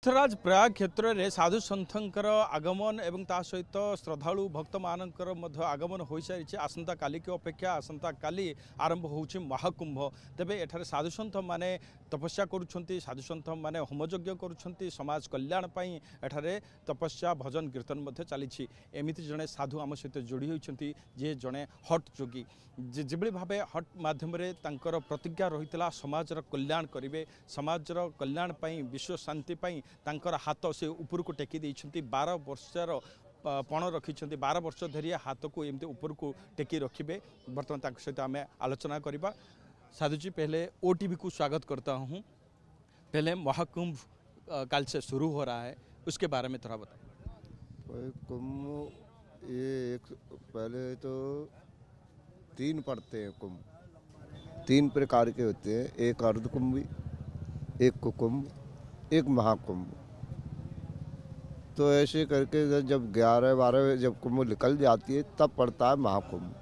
तीर्थराज प्रयाग क्षेत्र में साधु सन्थर आगमन एवं ता सहित श्रद्धालु भक्त मानकर आगमन हो सारी आसंता काली की अपेक्षा आसंता काली आरंभ होउछि महाकुंभ। तेबे एठारे साधु सन्थ माने तपस्या करुछंती, साधु सन्थ माने होमयज्ञ करुछंती, समाज कल्याण पई एठारे तपस्या भजन कीर्तन मध्य चली। एमिति जड़े साधु आम सहित जोड़ी होइछंती जे जड़े हट जोगी जिभଳି भाबे हट माध्यम तांकर प्रतिज्ञा रही समाजर कल्याण करेंगे, समाजर कल्याण पई विश्व शांति पई तांकर हाथ से ऊपर को टेकी देइछंती। 12 वर्षर पण रखिछंती, 12 वर्ष धरी हाथ को एमती ऊपर को टेकी रखिबे। बर्तमान तांक सहित आम आलोचना करबा। साधु जी, पहले ओटीवी को स्वागत करता हूँ। पहले महाकुंभ कल से शुरू हो रहा है, उसके बारे में थोड़ा बताइए। कुंभ ये पहले तो 3 पड़ते हैं कुंभ, 3 प्रकार के होते हैं। एक अर्ध कुंभी, एक कुकुंभ, एक महाकुंभ। तो ऐसे करके जब 11-12 जब कुंभ निकल जाती है तब पड़ता है महाकुंभ।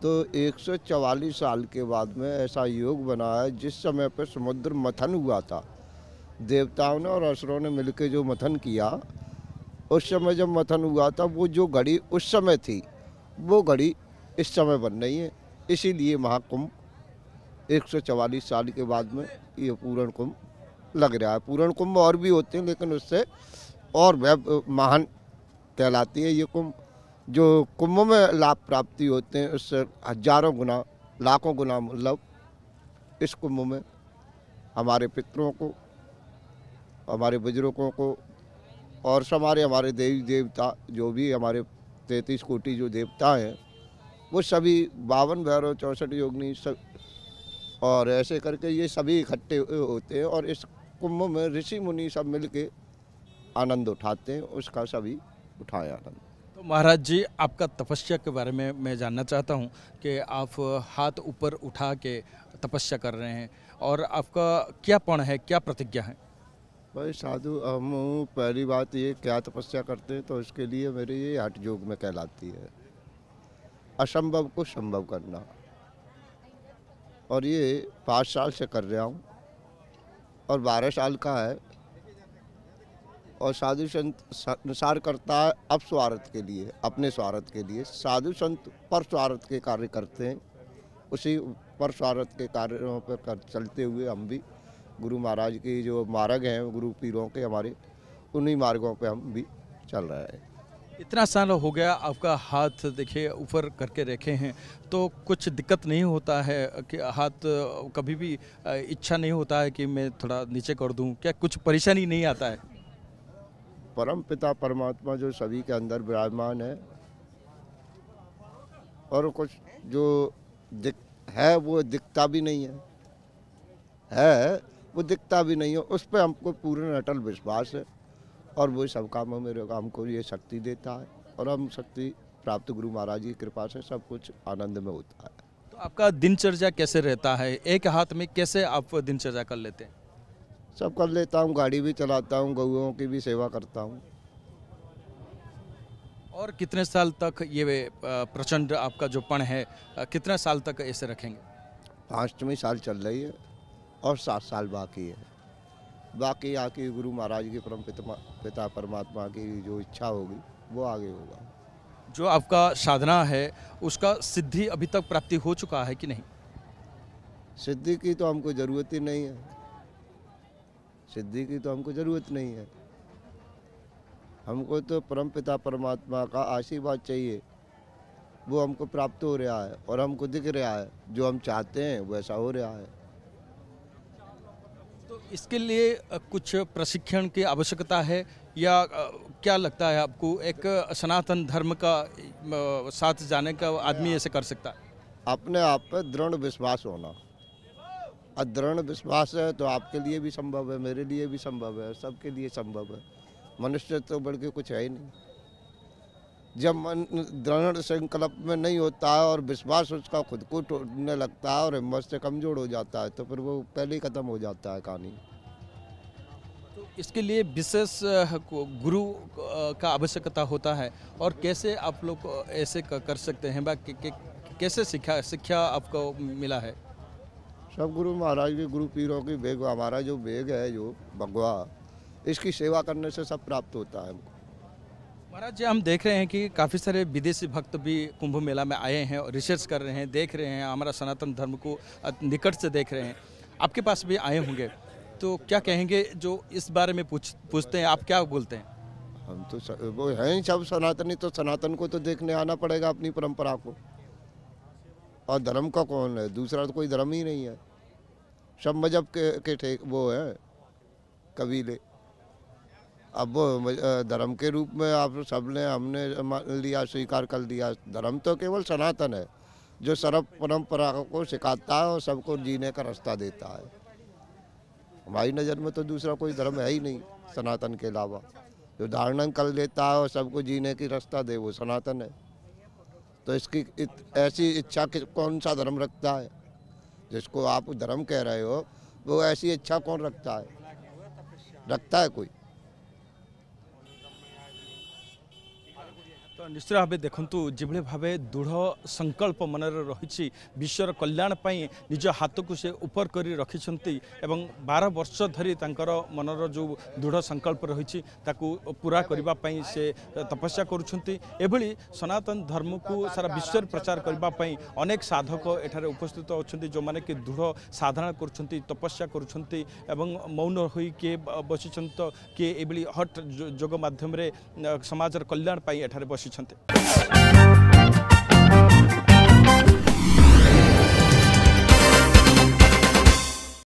तो 144 साल के बाद में ऐसा योग बना है जिस समय पर समुद्र मंथन हुआ था, देवताओं ने और असुरों ने मिलकर जो मंथन किया, उस समय जब मंथन हुआ था वो जो घड़ी उस समय थी वो घड़ी इस समय बन रही है। इसीलिए महाकुंभ 144 साल के बाद में ये पूर्ण कुंभ लग रहा है। पूर्ण कुंभ और भी होते हैं लेकिन उससे और महान कहलाती है ये कुंभ। जो कुंभ में लाभ प्राप्ति होते हैं उससे हजारों गुना लाखों गुना मतलब इस कुंभ में हमारे पितरों को, हमारे बुजुर्गों को और हमारे देवी देवता जो भी हमारे 33 कोटि जो देवता हैं वो सभी 52 भैरव 64 योगिनी सब और ऐसे करके ये सभी इकट्ठे होते हैं और इस कुंभ में ऋषि मुनि सब मिलके आनंद उठाते हैं। उसका सभी उठाए आनंद। तो महाराज जी, आपका तपस्या के बारे में मैं जानना चाहता हूं कि आप हाथ ऊपर उठा के तपस्या कर रहे हैं और आपका क्या पण है, क्या प्रतिज्ञा है? भाई साधु, हम पहली बात ये क्या तपस्या करते हैं तो इसके लिए मेरी ये हठ योग में कहलाती है असंभव को संभव करना। और ये 5 साल से कर रहा हूँ और 12 साल का है। और साधु संत संसार करता है अब स्वार्थ के लिए, अपने स्वार्थ के लिए। साधु संत पर स्वार्थ के कार्य करते हैं, उसी पर स्वार्थ के कार्यों पर चलते हुए हम भी गुरु महाराज के जो मार्ग हैं, गुरु पीरों के हमारे, उन्हीं मार्गों पे हम भी चल रहे हैं। इतना साल हो गया आपका हाथ देखिए ऊपर करके रखे हैं, तो कुछ दिक्कत नहीं होता है कि हाथ कभी भी इच्छा नहीं होता है कि मैं थोड़ा नीचे कर दूं? क्या कुछ परेशानी नहीं आता है? परम पिता परमात्मा जो सभी के अंदर विराजमान है और कुछ जो है वो दिखता भी नहीं है वो दिखता भी नहीं है। उस पर हमको पूर्ण अटल विश्वास है और वो सब काम मेरे हमको ये शक्ति देता है और हम शक्ति प्राप्त गुरु महाराज की कृपा से सब कुछ आनंद में होता है। तो आपका दिनचर्या कैसे रहता है? एक हाथ में कैसे आप दिनचर्या कर लेते हैं? सब कर लेता हूँ, गाड़ी भी चलाता हूँ, गौओं की भी सेवा करता हूँ। और कितने साल तक ये प्रचंड आपका जो पण है, कितने साल तक ऐसे रखेंगे? 5वीं साल चल रही है और 7 साल बाकी है। बाकी आके गुरु महाराज के परम पिता परमात्मा की जो इच्छा होगी वो आगे होगा। जो आपका साधना है उसका सिद्धि अभी तक प्राप्ति हो चुका है कि नहीं? सिद्धि की तो हमको ज़रूरत ही नहीं है, सिद्धि की तो हमको ज़रूरत नहीं है। हमको तो परम पिता परमात्मा का आशीर्वाद चाहिए, वो हमको प्राप्त हो रहा है और हमको दिख रहा है, जो हम चाहते हैं वैसा हो रहा है। तो इसके लिए कुछ प्रशिक्षण की आवश्यकता है या क्या लगता है आपको एक सनातन धर्म का साथ जाने का आदमी ऐसे कर सकता है? अपने आप पर दृढ़ विश्वास होना। और दृढ़ विश्वास है तो आपके लिए भी संभव है, मेरे लिए भी संभव है, सबके लिए संभव है। मनुष्य तो बढ़ के कुछ है ही नहीं। जब मन दृढ़ संकल्प में नहीं होता है और विश्वास उसका खुद को टूटने लगता है और हिम्मत से कमजोर हो जाता है तो फिर वो पहले ही खत्म हो जाता है कहानी। तो इसके लिए विशेष गुरु का आवश्यकता होता है और कैसे आप लोग ऐसे कर सकते हैं? कैसे शिक्षा आपको मिला है? सब गुरु महाराज के गुरु पीरों की बेग, हमारा जो बेग है जो भगवा, इसकी सेवा करने से सब प्राप्त होता है हमको। महाराज जी, हम देख रहे हैं कि काफ़ी सारे विदेशी भक्त भी कुंभ मेला में आए हैं और रिसर्च कर रहे हैं, देख रहे हैं, हमारा सनातन धर्म को निकट से देख रहे हैं। आपके पास भी आए होंगे, तो क्या कहेंगे जो इस बारे में पूछते हैं, आप क्या बोलते हैं? हम तो वो हैं ही सब सनातनी, तो सनातन को तो देखने आना पड़ेगा अपनी परंपरा को। और धर्म का कौन है, दूसरा तो कोई धर्म ही नहीं है, सब मजहब के वो है कबीले। अब वो धर्म के रूप में आप सबने हमने मान लिया, स्वीकार कर लिया। धर्म तो केवल सनातन है जो सर्व परंपरा को सिखाता है और सबको जीने का रास्ता देता है। हमारी नज़र में तो दूसरा कोई धर्म है ही नहीं सनातन के अलावा। जो धारण कर लेता है और सबको जीने की रास्ता दे, वो सनातन है। तो इसकी ऐसी इच्छा कौन सा धर्म रखता है? जिसको आप धर्म कह रहे हो, वो ऐसी इच्छा कौन रखता है? रखता है कोई? तो निश्चित भाव देखु जिभली भाव दृढ़ संकल्प मन रही विश्वर कल्याण पाई निज हाथ को से ऊपर कर रखी 12 वर्ष धरी मनर जो दृढ़ संकल्प रही पूरा करने से तपस्या करुँच। सनातन धर्म को सारा विश्व प्रचार करने अनेक साधक एठार उपस्थित अच्छा जो मैंने कि दृढ़ साधना कर तपस्या कर मौन हो किए बसी किए ये हट जोग मध्यम समाज कल्याण पाई एठार बसी।